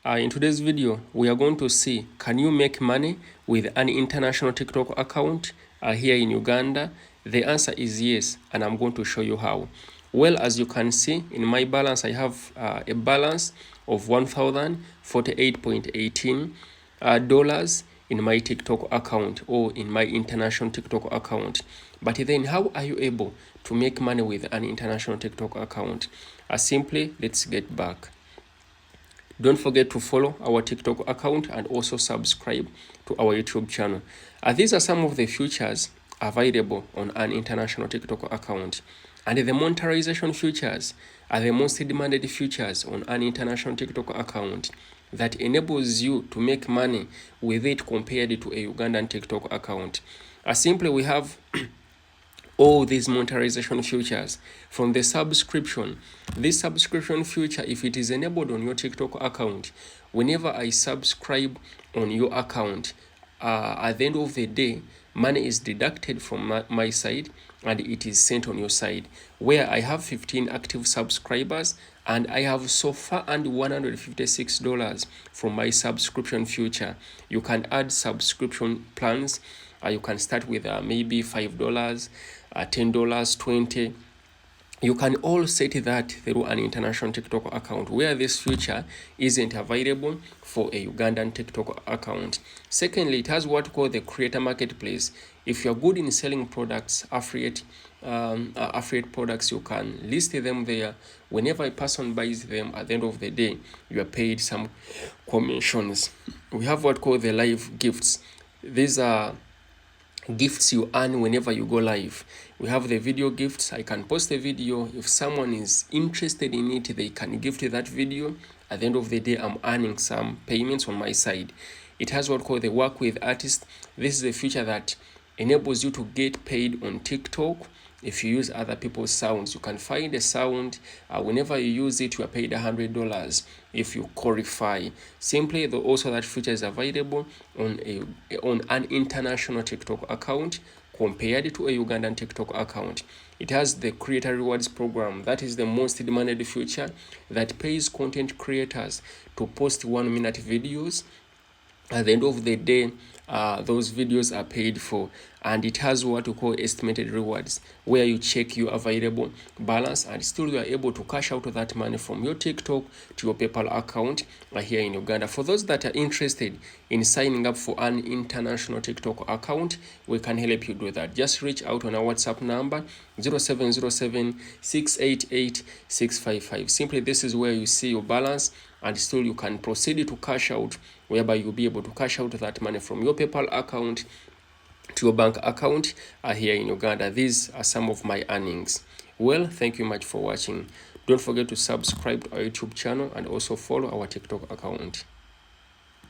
In today's video, we are going to see, can you make money with an international TikTok account here in Uganda? The answer is yes, and I'm going to show you how. Well, as you can see in my balance, I have a balance of $1,048.18 dollars in my TikTok account or in my international TikTok account. But then how are you able to make money with an international TikTok account? Simply, let's get back. Don't forget to follow our TikTok account and also subscribe to our YouTube channel. These are some of the features available on an international TikTok account. And the monetization features are the most demanded features on an international TikTok account that enables you to make money with it compared to a Ugandan TikTok account. Simply, we have all these monetization features from the subscription. This subscription feature, if it is enabled on your TikTok account, whenever I subscribe on your account, at the end of the day, money is deducted from my side and it is sent on your side. Where I have 15 active subscribers and I have so far earned $156 from my subscription feature. You can add subscription plans. You can start with maybe $5, $10, $20. You can all set that through an international TikTok account where this feature isn't available for a Ugandan TikTok account. Secondly, it has what we call the creator marketplace. If you're good in selling products, affiliate products, you can list them there. Whenever a person buys them, at the end of the day, you are paid some commissions. We have what we call the live gifts. These are gifts you earn whenever you go live. We have the video gifts. I can post a video. If someone is interested in it, they can gift that video. At the end of the day, I'm earning some payments on my side. It has what called the work with artist. This is a feature that enables you to get paid on TikTok. If you use other people's sounds, you can find a sound. Whenever you use it, you are paid $100 if you qualify. Simply, though, also that feature is available on an international TikTok account compared to a Ugandan TikTok account. It has the creator rewards program. That is the most demanded feature that pays content creators to post 1-minute videos. At the end of the day, those videos are paid for, and it has what we call estimated rewards, where you check your available balance and still you are able to cash out that money from your TikTok to your PayPal account here in Uganda. For those that are interested in signing up for an international TikTok account, we can help you do that. Just reach out on our WhatsApp number 0707 688 655. Simply, this is where you see your balance and still you can proceed to cash out, whereby you'll be able to cash out that money from your PayPal account to your bank account here in Uganda. These are some of my earnings. Well, thank you much for watching. Don't forget to subscribe to our YouTube channel and also follow our TikTok account.